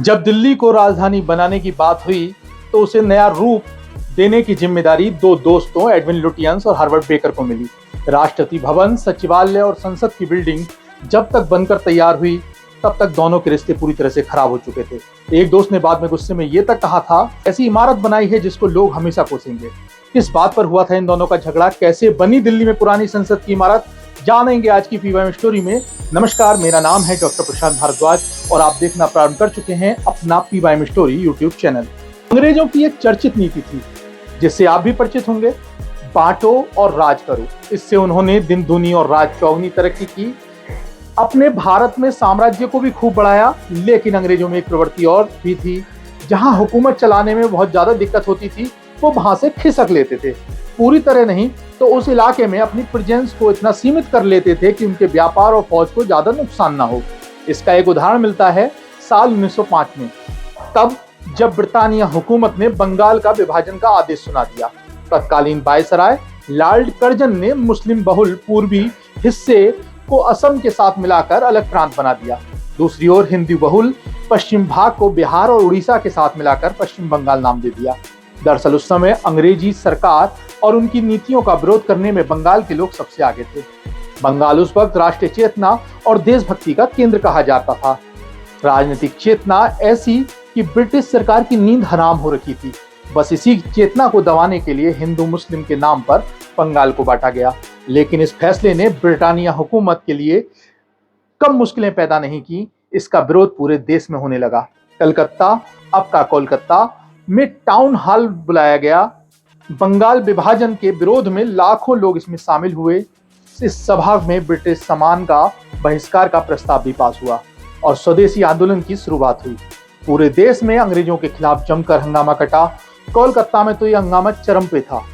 जब दिल्ली को राजधानी बनाने की बात हुई तो उसे नया रूप देने की जिम्मेदारी दो दोस्तों एडविन लुटियंस और हार्वर्ड बेकर को मिली। राष्ट्रपति भवन, सचिवालय और संसद की बिल्डिंग जब तक बनकर तैयार हुई तब तक दोनों के रिश्ते पूरी तरह से खराब हो चुके थे। एक दोस्त ने बाद में गुस्से में ये तक कहा था, ऐसी इमारत बनाई है जिसको लोग हमेशा कोसेंगे। किस बात पर हुआ था इन दोनों का झगड़ा, कैसे बनी दिल्ली में पुरानी संसद की इमारत, जानेंगे आज की पीवाईएम स्टोरी में। नमस्कार, मेरा नाम है डॉक्टर प्रशांत भारद्वाज और आप देखना प्रारंभ कर चुके हैं अपना पीवाईएम स्टोरी यूट्यूब चैनल। अंग्रेजों की एक चर्चित नीति थी जिससे आप भी परिचित होंगे, बांटो और राज करो। इससे उन्होंने दिन दूनी और रात चौगुनी तरक्की की, अपने भारत में साम्राज्य को भी खूब बढ़ाया। लेकिन अंग्रेजों में एक प्रवृत्ति और भी थी, जहां हुकूमत चलाने में बहुत ज्यादा दिक्कत होती थी वो वहां से खिसक लेते थे। पूरी तरह नहीं तो उस इलाके में अपनी प्रेजेंस को इतना सीमित कर लेते थे कि उनके व्यापार और फौज को ज्यादा नुकसान ना हो। इसका एक उदाहरण मिलता है साल 1905 में, तब जब ब्रिटानिया हुकूमत ने बंगाल का विभाजन का आदेश सुना दिया। तत्कालीन वायसराय लॉर्ड कर्जन ने मुस्लिम बहुल पूर्वी हिस्से को असम के साथ मिलाकर अलग प्रांत बना दिया। दूसरी ओर हिंदू बहुल पश्चिम भाग को बिहार और उड़ीसा के साथ मिलाकर पश्चिम बंगाल नाम दे दिया। दरअसल उस समय अंग्रेजी सरकार और उनकी नीतियों का विरोध करने में बंगाल के लोग सबसे आगे थे। बंगाल उस वक्त राष्ट्रीय चेतना और देशभक्ति का केंद्र कहा जाता था। राजनीतिक चेतना ऐसी कि ब्रिटिश सरकार की नींद हराम हो रखी थी। बस इसी चेतना को दबाने के लिए हिंदू मुस्लिम के नाम पर बंगाल को बांटा गया। लेकिन इस फैसले ने ब्रिटानिया हुकूमत के लिए कम मुश्किलें पैदा नहीं की। इसका विरोध पूरे देश में होने लगा। कलकत्ता, अब का कोलकाता में टाउन हॉल बुलाया गया। बंगाल विभाजन के विरोध में लाखों लोग इसमें शामिल हुए। इस सभा में ब्रिटिश सामान का बहिष्कार का प्रस्ताव भी पास हुआ और स्वदेशी आंदोलन की शुरुआत हुई। पूरे देश में अंग्रेजों के खिलाफ जमकर हंगामा कटा। कोलकाता में तो यह हंगामा चरम पे था।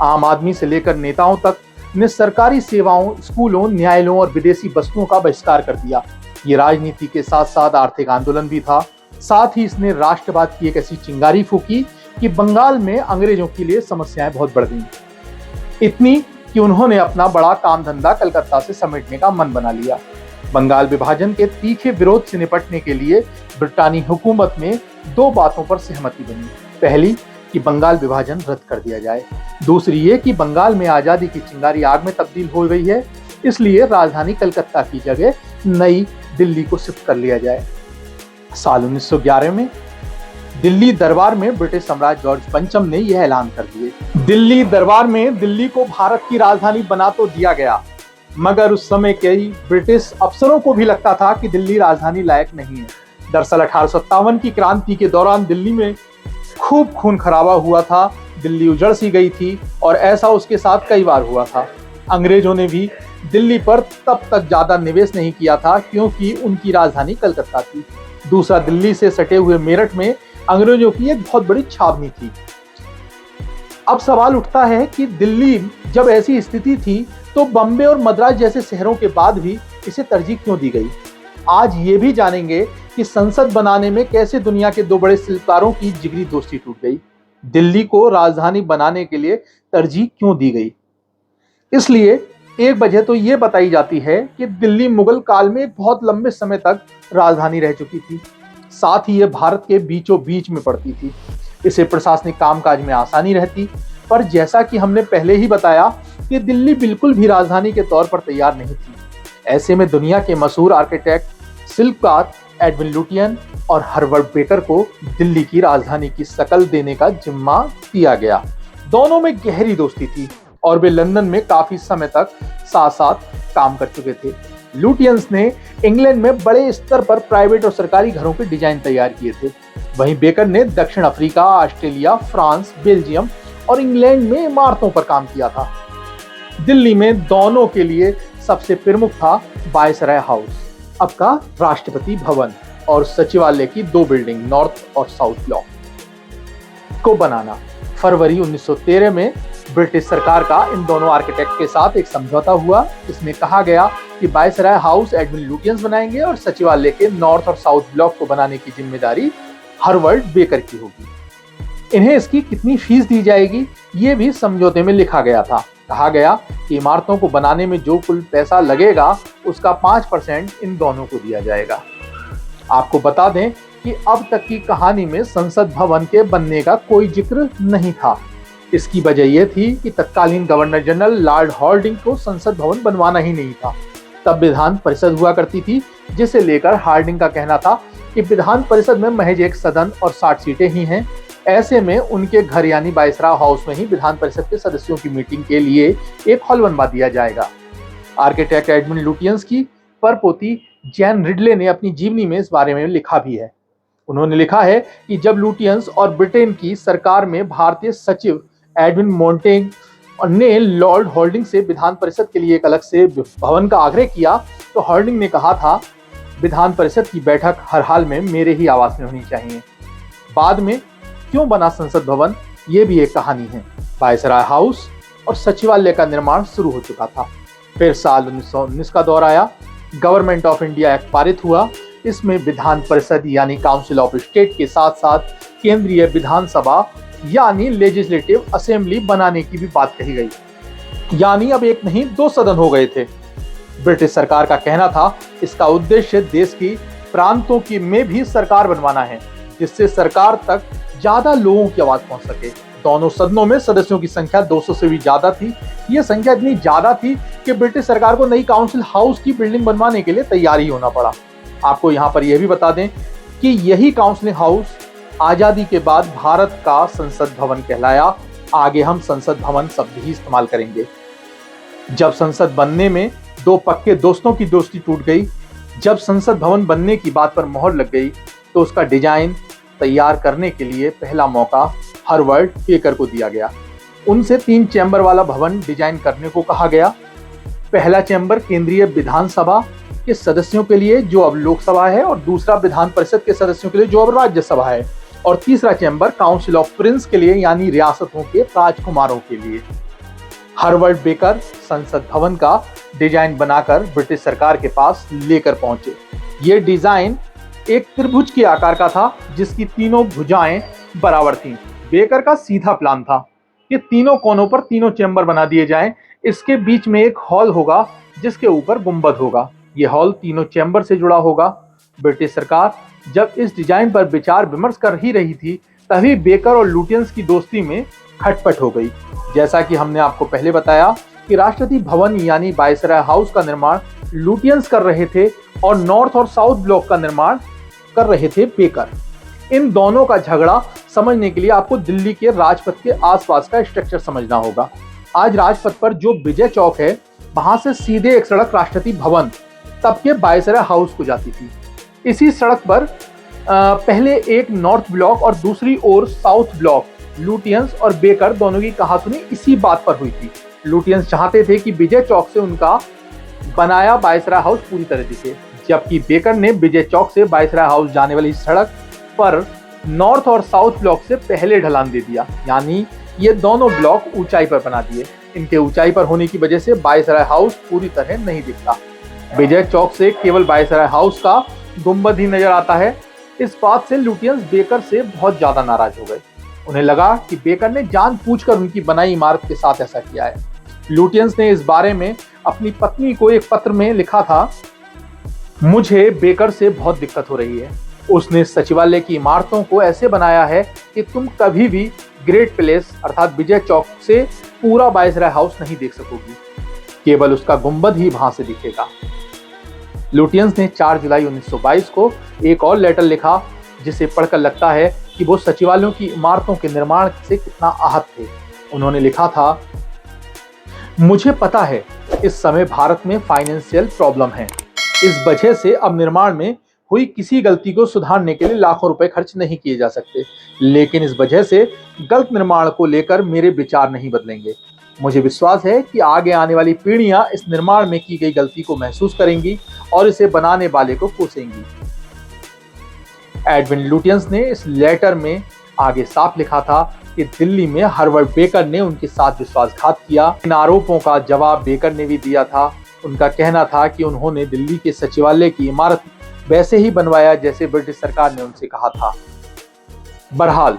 आम आदमी से लेकर नेताओं तक ने सरकारी सेवाओं, स्कूलों, न्यायालयों और विदेशी वस्तुओं का बहिष्कार कर दिया। ये राजनीति के साथ साथ आर्थिक आंदोलन भी था। साथ ही इसने राष्ट्रवाद की एक ऐसी चिंगारी फूकी कि बंगाल में अंग्रेजों के लिए समस्याएं बहुत बढ़ गईं। इतनी कि उन्होंने अपना बड़ा काम धंधा कलकत्ता से समेटने का मन बना लिया। बंगाल विभाजन के तीखे विरोध से निपटने के लिए ब्रिटानी हुकूमत में दो बातों पर सहमति बनी। पहली कि बंगाल विभाजन रद्द कर दिया जाए। दूसरी ये कि बंगाल में आजादी की चिंगारी आग में तब्दील हो गई है, इसलिए राजधानी कलकत्ता की जगह नई दिल्ली को शिफ्ट कर लिया जाए। साल 1911 में दिल्ली दरबार में ब्रिटिश सम्राट जॉर्ज पंचम ने यह ऐलान कर दिए। दिल्ली दरबार में दिल्ली को भारत की राजधानी बना तो दिया गया, मगर उस समय कई ब्रिटिश अफसरों को भी लगता था कि दिल्ली राजधानी लायक नहीं है। दरअसल 1857 की क्रांति के दौरान दिल्ली में खूब खून खराबा हुआ था। दिल्ली उजड़ सी गई थी और ऐसा उसके साथ कई बार हुआ था। अंग्रेजों ने भी दिल्ली पर तब तक ज्यादा निवेश नहीं किया था क्योंकि उनकी राजधानी कलकत्ता थी। दूसरा, दिल्ली से सटे हुए मेरठ में अंग्रेजों की एक बहुत बड़ी छावनी थी। अब सवाल उठता है कि दिल्ली जब ऐसी स्थिति थी तो बम्बे और मद्रास जैसे शहरों के बाद भी इसे तरजीह क्यों दी गई। आज ये भी जानेंगे कि संसद बनाने में कैसे दुनिया के दो बड़े शिल्पकारों की जिगरी दोस्ती टूट गई। दिल्ली को राजधानी बनाने के लिए तरजीह क्यों दी गई। इसलिए एक वजह तो ये बताई जाती है कि दिल्ली मुगल काल में एक बहुत लंबे समय तक राजधानी रह चुकी थी। साथ ही ये भारत के बीचों बीच में पड़ती थी। इसे प्रशासनिक कामकाज में आसानी रहती। पर जैसा कि हमने पहले ही बताया कि दिल्ली बिल्कुल भी राजधानी के तौर पर तैयार नहीं थी। ऐसे में दुनिया के मशहूर आर्किटेक्ट, शिल्पकार एडविन लुटियन और हार्वर्ड बेकर को दिल्ली की राजधानी की शक्ल देने का जिम्मा दिया गया। दोनों में गहरी दोस्ती थी और वे लंदन में काफी समय तक साथ साथ काम कर चुके थे। लुटियंस ने इंग्लैंड में बड़े स्तर पर प्राइवेट और सरकारी घरों के डिजाइन तैयार किए थे। वहीं बेकर ने दक्षिण अफ्रीका, ऑस्ट्रेलिया, फ्रांस, बेल्जियम और इंग्लैंड में इमारतों पर काम किया था। दिल्ली में दोनों के लिए सबसे प्रमुख था वायसराय हाउस, अब का राष्ट्रपति भवन, और सचिवालय की दो बिल्डिंग नॉर्थ और साउथ ब्लॉक को बनाना। फरवरी 1913 में ब्रिटिश सरकार का इन दोनों आर्किटेक्ट के साथ एक समझौता हुआ। इसमें कहा गया कि वायसराय हाउस एडविन लुटियंस बनाएंगे और सचिवालय के नॉर्थ और साउथ ब्लॉक को बनाने की जिम्मेदारी हार्वर्ड बेकर की होगी। इन्हें इसकी कितनी फीस दी जाएगी ये भी समझौते में लिखा गया था। कहा गया कि इमारतों को बनाने में जो कुल पैसा लगेगा उसका 5% इन दोनों को दिया जाएगा। आपको बता दें कि अब तक की कहानी में संसद भवन के बनने का कोई जिक्र नहीं था। इसकी वजह यह थी कि तत्कालीन गवर्नर जनरल लॉर्ड हार्डिंग को संसद भवन बनवाना ही नहीं था। तब विधान परिषद हुआ करती थी, जिसे लेकर हार्डिंग का कहना था कि विधान परिषद में महज एक सदन और 60 सीटें ही हैं। ऐसे में उनके घर यानी वायसराय हाउस में ही विधान परिषद के सदस्यों की मीटिंग के लिए एक हॉल बनवा दिया जाएगा। आर्किटेक्ट एडविन लुटियंस की परपोती जैन रिडले ने अपनी जीवनी में इस बारे में लिखा भी है। उन्होंने लिखा है कि जब लुटियंस और ब्रिटेन की सरकार में भारतीय सचिव एडविन मोंटेग ने लॉर्ड हार्डिंग से विधान परिषद के लिए एक अलग से भवन का आग्रह किया, तो हार्डिंग ने कहा था, विधान परिषद की बैठक हर हाल में मेरे ही आवास में होनी चाहिए। बाद में क्यों बना संसद भवन, ये भी एक कहानी है। वायसराय हाउस और सचिवालय का निर्माण शुरू हो चुका था। फिर साल 1919 का दौर आया, गवर्नमेंट ऑफ इंडिया एक्ट पारित हुआ। इसमें विधान परिषद यानी काउंसिल ऑफ स्टेट के साथ साथ केंद्रीय विधानसभा यानी लेजिस्लेटिव असेंबली बनाने की भी बात कही गई। यानी अब एक नहीं 2 सदन हो गए थे। ब्रिटिश सरकार का कहना था, इसका उद्देश्य देश की प्रांतों की में भी सरकार बनवाना है, जिससे सरकार तक ज्यादा लोगों की आवाज पहुंच सके। दोनों सदनों में सदस्यों की संख्या 200 से भी ज्यादा थी। यह संख्या इतनी ज्यादा थी कि ब्रिटिश सरकार को नई काउंसिल हाउस की बिल्डिंग बनवाने के लिए तैयार ही होना पड़ा। आपको यहाँ पर यह भी बता दें कि यही काउंसिल हाउस आजादी के बाद भारत का संसद भवन कहलाया। आगे हम संसद भवन शब्द ही इस्तेमाल करेंगे। जब संसद बनने में 2 पक्के दोस्तों की दोस्ती टूट गई, जब संसद भवन बनने की बात पर मोहर लग गई, तो उसका डिजाइन तैयार करने के लिए पहला मौका हार्वर्ड बेकर को दिया गया। उनसे 3 चैम्बर वाला भवन डिजाइन करने को कहा गया। पहला चैम्बर केंद्रीय विधानसभा के सदस्यों के लिए, जो अब लोकसभा है, और दूसरा विधान परिषद के सदस्यों के लिए, जो अब राज्यसभा है, और तीसरा चैम्बर काउंसिल ऑफ प्रिंस के लिए यानी रियासतों के राजकुमारों के लिए। हार्वर्ड बेकर संसद भवन का डिजाइन बनाकर ब्रिटिश सरकार के पास लेकर पहुंचे। ये डिजाइन एक त्रिभुज के आकार का था, जिसकी तीनों भुजाएं बराबर थीं। बेकर का सीधा प्लान था कि तीनों कोनों पर तीनों चैम्बर बना दिए जाएं। इसके बीच में एक हॉल होगा, जिसके ऊपर गुंबद होगा। ये हॉल तीनों चैम्बर से जुड़ा होगा। ब्रिटिश सरकार जब इस डिजाइन पर विचार विमर्श कर ही रही थी, तभी बेकर और लुटियंस की दोस्ती में खटपट हो गई। जैसा कि हमने आपको पहले बताया कि राष्ट्रपति भवन यानी वायसराय हाउस का निर्माण लुटियंस कर रहे थे और नॉर्थ और साउथ ब्लॉक का निर्माण कर रहे थे बेकर। इन दोनों का झगड़ा समझने के लिए आपको दिल्ली के राजपथ के आसपास का स्ट्रक्चर समझना होगा। आज राजपथ पर जो विजय चौक है, वहां से सीधे एक सड़क राष्ट्रपति भवन तब के वायसराय हाउस को जाती थी। इसी सड़क पर पहले एक नॉर्थ ब्लॉक और दूसरी ओर साउथ ब्लॉक, लुटियंस और बेकर दोनों की कहासुनी इसी बात पर हुई थी। लुटियंस चाहते थे कि विजय चौक से उनका बनाया वायसराय हाउस पूरी तरह दिखे, जबकि बेकर ने विजय चौक से वायसराय हाउस जाने वाली सड़क पर नॉर्थ और साउथ ब्लॉक से पहले ढलान दे दिया। यानी ये दोनों ब्लॉक ऊंचाई पर बना दिए। इनके ऊंचाई पर होने की वजह से वायसराय हाउस पूरी तरह नहीं दिखता। विजय चौक से केवल वायसराय हाउस का गुंबद ही नजर आता है। इस बात से लुटियंस बेकर से बहुत ज्यादा नाराज हो गए। उन्हें लगा कि बेकर ने जानबूझकर उनकी बनाई इमारत के साथ ऐसा किया है। लुटियंस ने इस बारे में अपनी पत्नी को एक पत्र में लिखा था, मुझे बेकर से बहुत दिक्कत हो रही है। उसने सचिवालय की इमारतों को ऐसे बनाया है कि तुम कभी भी ग्रेट पैलेस अर्थात विजय चौक से पूरा वायसराय हाउस नहीं देख सकोगी, केवल उसका गुंबद ही वहां से दिखेगा। लुटियंस ने 4 जुलाई 1922 को एक और लेटर लिखा, जिसे पढ़कर लगता है कि वो सचिवालयों की इमारतों के निर्माण से कितना आहत थे। उन्होंने लिखा था, मुझे पता है इस समय भारत में फाइनेंशियल प्रॉब्लम है। इस वजह से अब निर्माण में हुई किसी गलती को सुधारने के लिए लाखों रुपए खर्च नहीं किए जा सकते, लेकिन इस वजह से गलत निर्माण को लेकर मेरे विचार नहीं बदलेंगे। मुझे विश्वास है कि आगे आने वाली पीढ़ियां इस निर्माण में की गई गलती को महसूस करेंगी और इसे बनाने वाले को कोसेंगी। एडविन लुटियंस ने इस लेटर में आगे साफ लिखा था कि दिल्ली में हार्वर्ड बेकर ने उनके साथ विश्वासघात किया। इन आरोपों का जवाब बेकर ने भी दिया था। उनका कहना था कि उन्होंने दिल्ली के सचिवालय की इमारत वैसे ही बनवाया जैसे ब्रिटिश सरकार ने उनसे कहा था। बहरहाल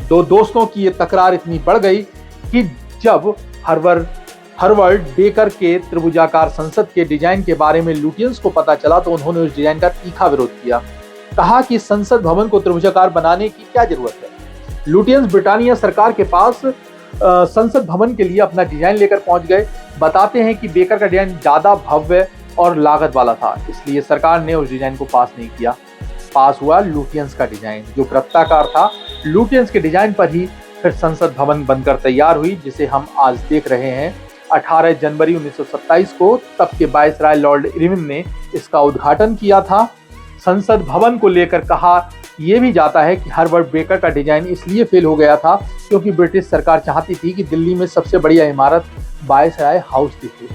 2 दोस्तों की ये तकरार इतनी बढ़ गई कि जब हार्वर्ड बेकर के त्रिभुजाकार संसद के डिजाइन के बारे में लुटियंस को पता चला, तो उन्होंने उस डिजाइन का तीखा विरोध किया। कहा कि संसद भवन को त्रिभुजाकार बनाने की क्या जरूरत है। लुटियंस ब्रिटानिया सरकार के पास संसद भवन के लिए अपना डिजाइन लेकर पहुंच गए। बताते हैं कि बेकर का डिजाइन ज्यादा भव्य और लागत वाला था, इसलिए सरकार ने उस डिजाइन को पास नहीं किया। पास हुआ लुटियंस का डिजाइन, जो वृत्ताकार था। लुटियंस के डिजाइन पर ही फिर संसद भवन बनकर तैयार हुई, जिसे हम आज देख रहे हैं। 18 जनवरी 1927 को तब के वायसराय लॉर्ड इरविन ने इसका उद्घाटन किया था। संसद भवन को लेकर कहा यह भी जाता है कि हर्बर्ट बेकर का डिजाइन इसलिए फेल हो गया था क्योंकि ब्रिटिश सरकार चाहती थी कि दिल्ली में सबसे बढ़िया इमारत वायसराय हाउस दिखे,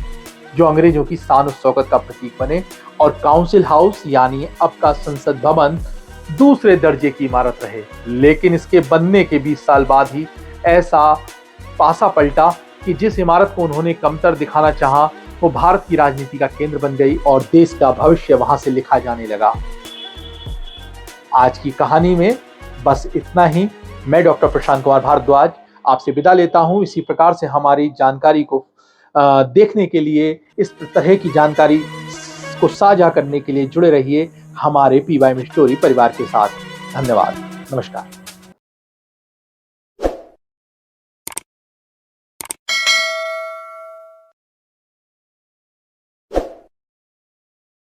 जो अंग्रेजों की शान और शौकत का प्रतीक बने, और काउंसिल हाउस यानी अब का संसद भवन दूसरे दर्जे की इमारत रहे। लेकिन इसके बनने के 20 साल बाद ही ऐसा पासा पलटा कि जिस इमारत को उन्होंने कमतर दिखाना चाहा, वो भारत की राजनीति का केंद्र बन गई और देश का भविष्य वहां से लिखा जाने लगा। आज की कहानी में बस इतना ही। मैं डॉक्टर प्रशांत कुमार भारद्वाज आपसे विदा लेता हूं। इसी प्रकार से हमारी जानकारी को देखने के लिए, इस तरह की जानकारी को साझा करने के लिए जुड़े रहिए हमारे PYM स्टोरी परिवार के साथ। धन्यवाद। नमस्कार।